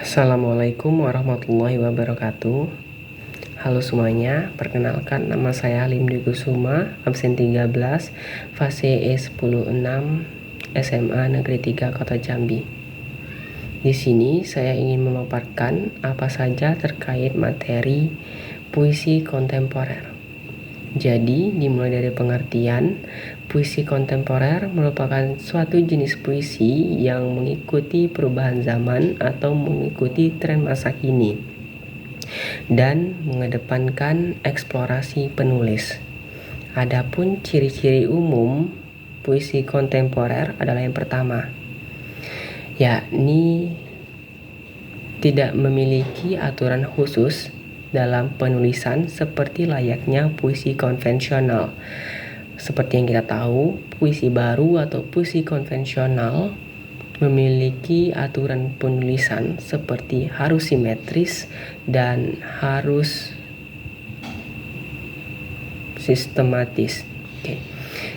Assalamualaikum warahmatullahi wabarakatuh. Halo semuanya, perkenalkan nama saya Halim Dwi Kusuma, absen 13, fase E106, SMA Negeri 3 Kota Jambi. Di sini saya ingin memaparkan apa saja terkait materi puisi kontemporer. Jadi, dimulai dari pengertian, puisi kontemporer merupakan suatu jenis puisi yang mengikuti perubahan zaman atau mengikuti tren masa kini dan mengedepankan eksplorasi penulis. Adapun ciri-ciri umum puisi kontemporer adalah yang pertama, yakni tidak memiliki aturan khusus dalam penulisan seperti layaknya puisi konvensional. Seperti yang kita tahu, puisi baru atau puisi konvensional memiliki aturan penulisan seperti harus simetris dan harus sistematis.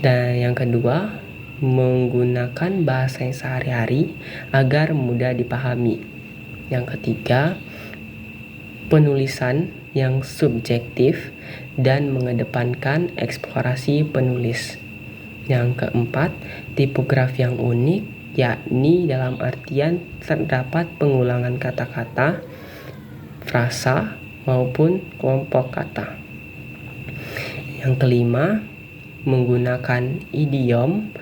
Dan yang kedua, menggunakan bahasa yang sehari-hari agar mudah dipahami. Yang ketiga, penulisan yang subjektif dan mengedepankan eksplorasi penulis. Yang keempat, tipografi yang unik, yakni dalam artian terdapat pengulangan kata-kata, frasa, maupun kelompok kata. Yang kelima, menggunakan idiom,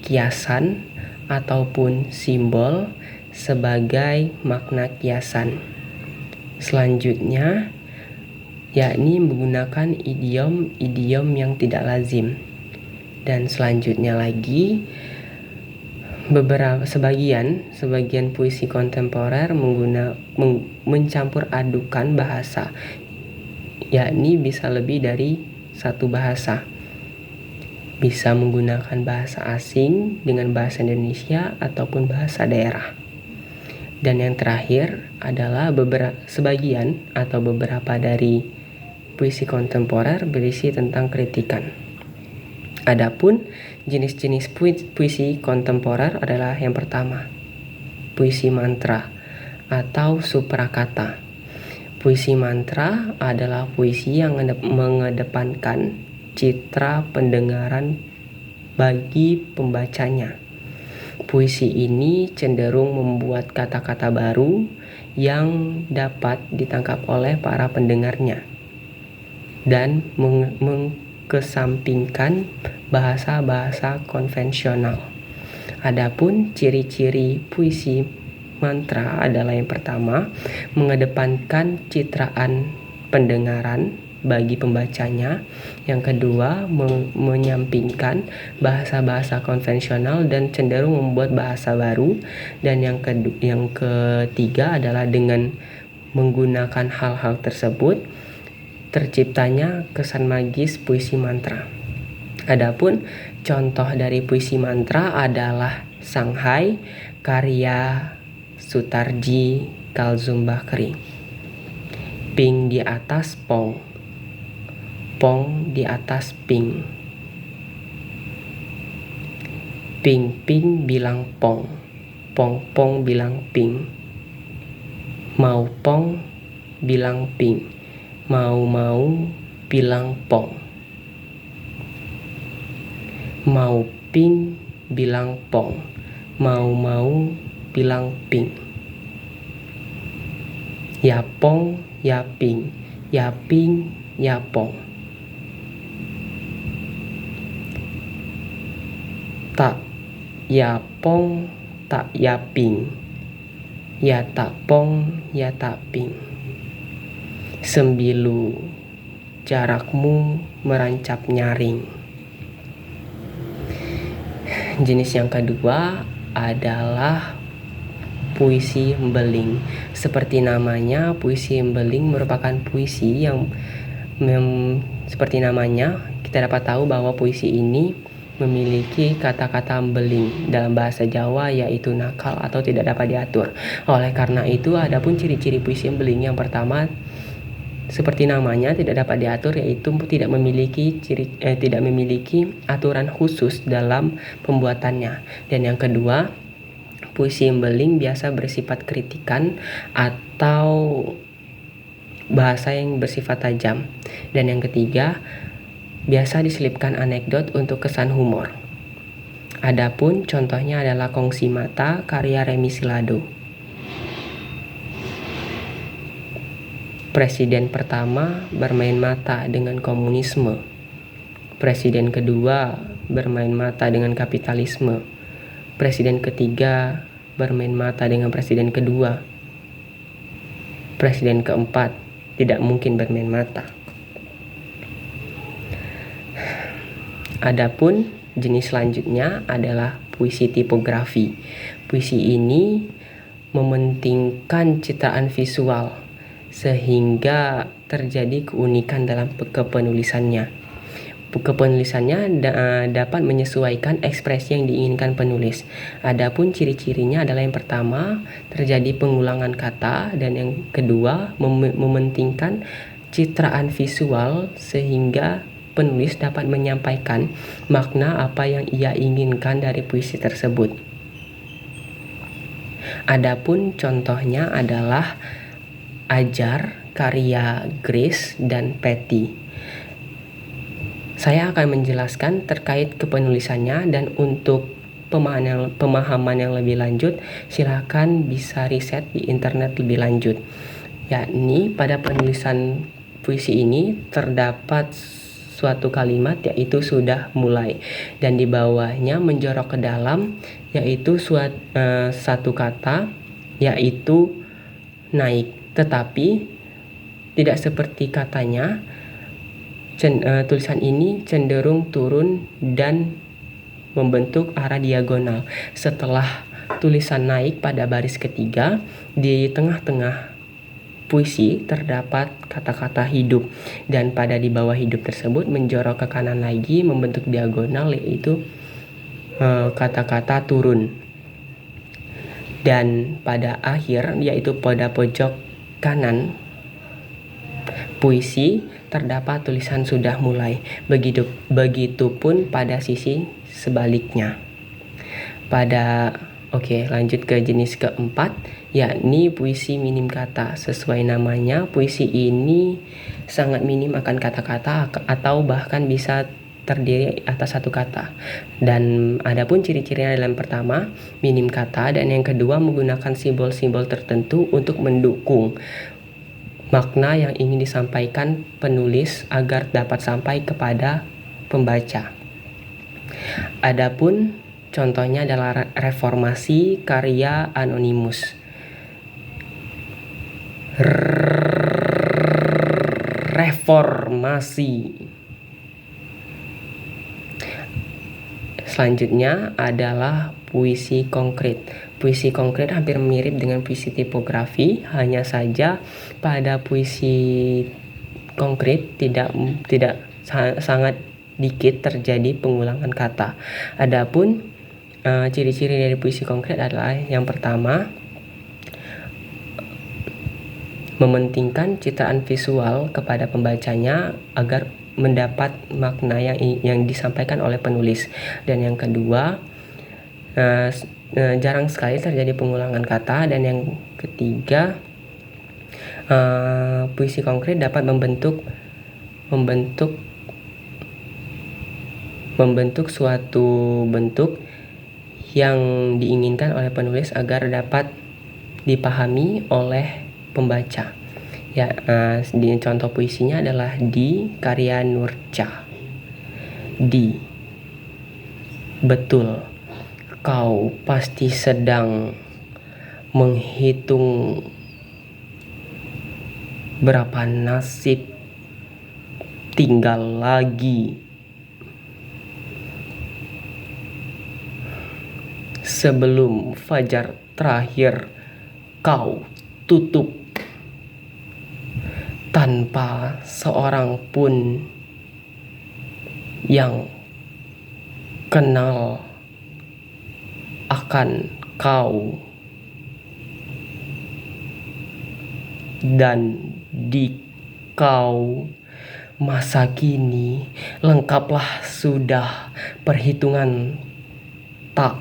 kiasan, ataupun simbol sebagai makna kiasan. Selanjutnya, yakni menggunakan idiom yang tidak lazim. Dan selanjutnya lagi, sebagian puisi kontemporer mencampur adukan bahasa, yakni bisa lebih dari satu bahasa. Bisa menggunakan bahasa asing dengan bahasa Indonesia ataupun bahasa daerah. Dan yang terakhir adalah sebagian atau beberapa dari puisi kontemporer berisi tentang kritikan. Adapun jenis-jenis puisi kontemporer adalah yang pertama, puisi mantra atau suprakata. Puisi mantra adalah puisi yang mengedepankan citra pendengaran bagi pembacanya. Puisi ini cenderung membuat kata-kata baru yang dapat ditangkap oleh para pendengarnya dan mengkesampingkan bahasa-bahasa konvensional. Adapun ciri-ciri puisi mantra adalah yang pertama, mengedepankan citraan pendengaran bagi pembacanya. Yang kedua, menyampingkan bahasa-bahasa konvensional dan cenderung membuat bahasa baru. Dan yang ketiga adalah dengan menggunakan hal-hal tersebut terciptanya kesan magis puisi mantra. Adapun contoh dari puisi mantra adalah Shanghai karya Sutarji Khalzum Bakri. Pink di atas pong, pong di atas pink. Pink bilang pong, pong bilang pink. Mau pong bilang pink, mau bilang pong. Mau pink bilang pong, mau bilang pink. Ya pong, ya pink, ya pink, ya pong. Tak ya pong, tak ya pink. Ya tak pong, ya tak pink. Sembilu jarakmu merancap nyaring. Jenis yang kedua adalah puisi embeling. Seperti namanya, puisi embeling merupakan puisi yang seperti namanya, kita dapat tahu bahwa puisi ini memiliki kata-kata embeling dalam bahasa Jawa, yaitu nakal atau tidak dapat diatur. Oleh karena itu, adapun ciri-ciri puisi embeling yang pertama, seperti namanya, tidak dapat diatur, yaitu tidak memiliki aturan khusus dalam pembuatannya. Dan yang kedua, puisi embeling biasa bersifat kritikan atau bahasa yang bersifat tajam. Dan yang ketiga, biasa diselipkan anekdot untuk kesan humor. Adapun contohnya adalah Kongsi Mata karya Remi Silado. Presiden pertama bermain mata dengan komunisme. Presiden kedua bermain mata dengan kapitalisme. Presiden ketiga bermain mata dengan presiden kedua. Presiden keempat tidak mungkin bermain mata. Adapun jenis selanjutnya adalah puisi tipografi. Puisi ini mementingkan citraan visual sehingga terjadi keunikan dalam kepenulisannya. Kepenulisannya dapat menyesuaikan ekspresi yang diinginkan penulis. Adapun ciri-cirinya adalah yang pertama, terjadi pengulangan kata, dan yang kedua, mementingkan citraan visual sehingga penulis dapat menyampaikan makna apa yang ia inginkan dari puisi tersebut. Adapun contohnya adalah Ajar karya Grace dan Patty. Saya akan menjelaskan terkait kepenulisannya, dan untuk pemahaman yang lebih lanjut silakan bisa riset di internet lebih lanjut. Yakni pada penulisan puisi ini terdapat suatu kalimat yaitu sudah mulai, dan di bawahnya menjorok ke dalam yaitu satu kata yaitu naik, tetapi tidak seperti katanya. Tulisan ini cenderung turun dan membentuk arah diagonal. Setelah tulisan naik pada baris ketiga, di tengah-tengah puisi terdapat kata-kata hidup, dan pada di bawah hidup tersebut menjorok ke kanan lagi membentuk diagonal yaitu kata-kata turun. Dan pada akhir yaitu pada pojok kanan puisi terdapat tulisan sudah mulai. Begitupun pada sisi sebaliknya. Lanjut ke jenis keempat, yakni puisi minim kata. Sesuai namanya, puisi ini sangat minim akan kata-kata atau bahkan bisa terdiri atas satu kata. Dan adapun ciri-cirinya adalah yang pertama, minim kata, dan yang kedua menggunakan simbol-simbol tertentu untuk mendukung makna yang ingin disampaikan penulis agar dapat sampai kepada pembaca. Adapun contohnya adalah Reformasi karya Anonymous. Reformasi. Selanjutnya adalah puisi konkret. Puisi konkret hampir mirip dengan puisi tipografi, hanya saja pada puisi konkret tidak sangat dikit terjadi pengulangan kata. Adapun ciri-ciri dari puisi konkret adalah yang pertama, mementingkan citraan visual kepada pembacanya agar mendapat makna yang disampaikan oleh penulis. Dan yang kedua, jarang sekali terjadi pengulangan kata. Dan yang ketiga, puisi konkret dapat membentuk suatu bentuk yang diinginkan oleh penulis agar dapat dipahami oleh pembaca. Di contoh puisinya adalah Di karya Nurca. Di, betul, kau pasti sedang menghitung berapa nasib tinggal lagi sebelum fajar terakhir kau tutup tanpa seorang pun yang kenal akan kau. Dan di kau masa kini lengkaplah sudah perhitungan tak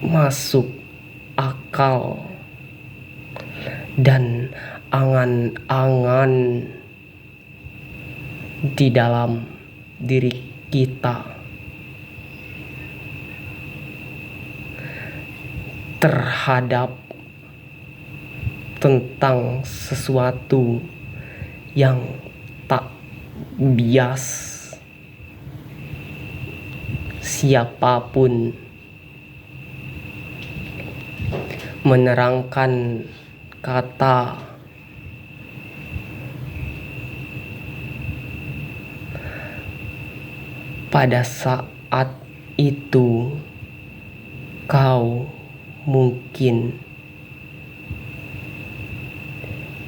masuk akal dan angan-angan di dalam diri kita terhadap tentang sesuatu yang tak bias. Siapapun menerangkan kata pada saat itu kau mungkin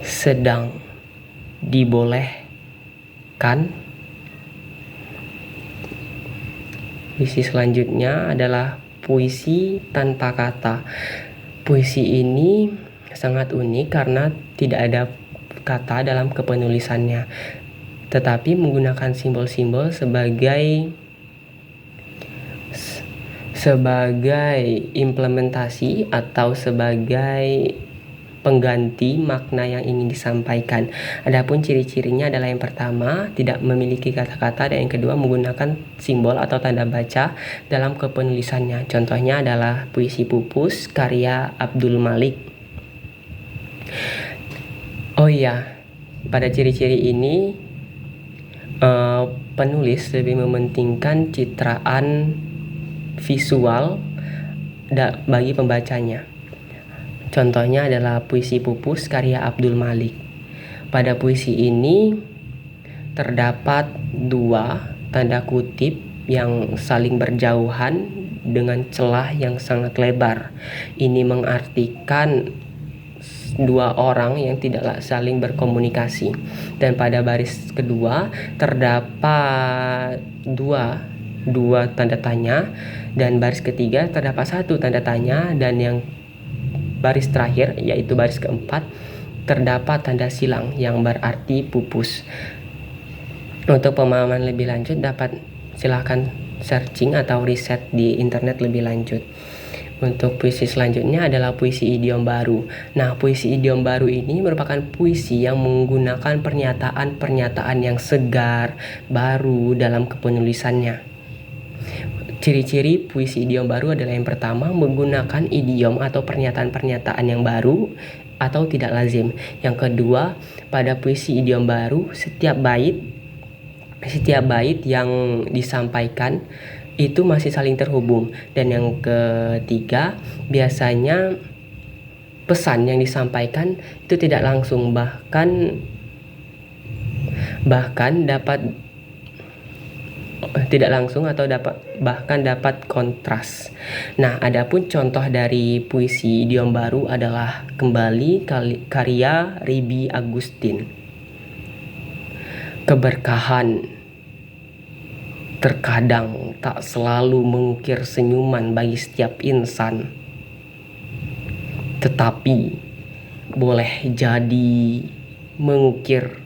sedang dibolehkan. Puisi selanjutnya adalah puisi tanpa kata. Puisi ini sangat unik karena tidak ada kata dalam kepenulisannya, tetapi menggunakan simbol-simbol sebagai implementasi atau sebagai pengganti makna yang ingin disampaikan. Adapun ciri-cirinya adalah yang pertama, tidak memiliki kata-kata, dan yang kedua menggunakan simbol atau tanda baca dalam kepenulisannya. Contohnya adalah puisi Pupus karya Abdul Malik. Oh iya, pada ciri-ciri ini penulis lebih mementingkan citraan visual bagi pembacanya. Contohnya adalah puisi Pupus karya Abdul Malik. Pada puisi ini terdapat dua tanda kutip yang saling berjauhan dengan celah yang sangat lebar. Ini mengartikan dua orang yang tidak saling berkomunikasi. Dan pada baris kedua terdapat dua tanda tanya, dan baris ketiga terdapat satu tanda tanya, dan yang baris terakhir, yaitu baris keempat, terdapat tanda silang yang berarti pupus. Untuk pemahaman lebih lanjut dapat silahkan searching atau riset di internet lebih lanjut. Untuk puisi selanjutnya adalah puisi idiom baru. Nah, puisi idiom baru ini merupakan puisi yang menggunakan pernyataan-pernyataan yang segar, baru dalam kepenulisannya. Ciri-ciri puisi idiom baru adalah yang pertama, menggunakan idiom atau pernyataan-pernyataan yang baru atau tidak lazim. Yang kedua, pada puisi idiom baru, setiap bait yang disampaikan itu masih saling terhubung. Dan yang ketiga, biasanya pesan yang disampaikan itu tidak langsung, bahkan dapat tidak langsung atau bahkan dapat kontras. Nah, adapun contoh dari puisi idiom baru adalah kembali karya Ribi Agustin. Keberkahan terkadang tak selalu mengukir senyuman bagi setiap insan, tetapi boleh jadi mengukir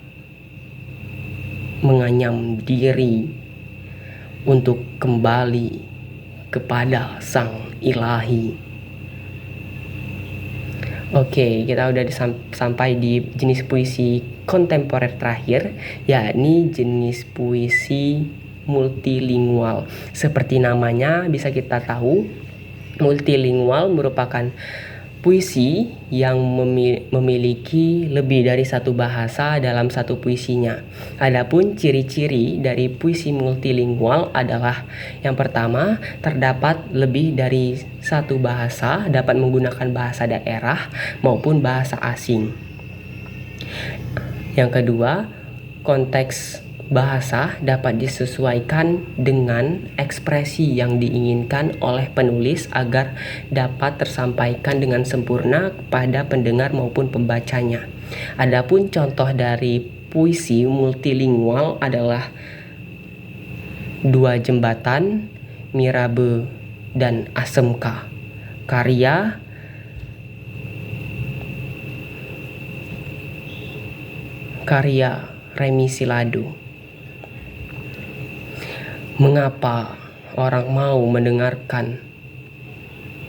menganyam diri untuk kembali kepada Sang Ilahi. Oke, kita udah sampai di jenis puisi kontemporer terakhir, yakni jenis puisi multilingual. Seperti namanya bisa kita tahu, multilingual merupakan puisi yang memiliki lebih dari satu bahasa dalam satu puisinya. Adapun ciri-ciri dari puisi multilingual adalah yang pertama, terdapat lebih dari satu bahasa, dapat menggunakan bahasa daerah maupun bahasa asing. Yang kedua, konteks bahasa dapat disesuaikan dengan ekspresi yang diinginkan oleh penulis agar dapat tersampaikan dengan sempurna kepada pendengar maupun pembacanya. Adapun contoh dari puisi multilingual adalah Dua Jembatan, Mirabe, dan Asemka, karya Remi Silado. Mengapa orang mau mendengarkan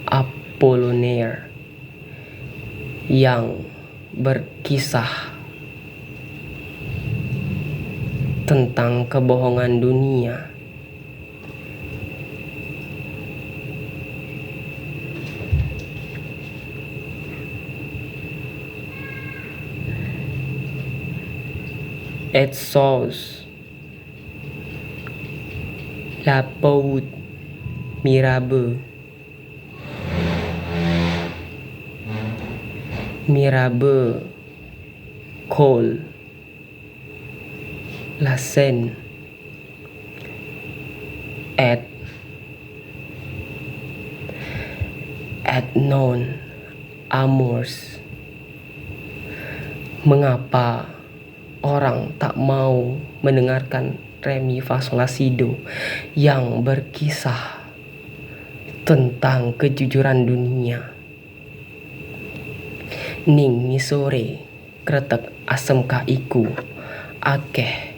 apa Apollinaire yang berkisah tentang kebohongan dunia. Et Sous, La Poudre Mirabeau, Cole, La Seine, et non amours. Mengapa orang tak mau mendengarkan Remi Fa Sol La Si Do yang berkisah tentang kejujuran dunia? Ning ngisore kretek asem ka iku akeh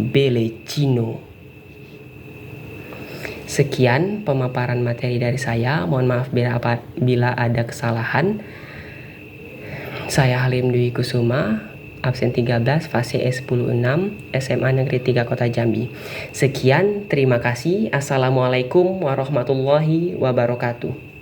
bele cino. Sekian pemaparan materi dari saya. Mohon maaf bila ada kesalahan. Saya Halim Dwi Kusuma, absen 13, fase S106, SMA Negeri 3 Kota Jambi. Sekian, terima kasih. Assalamualaikum warahmatullahi wabarakatuh.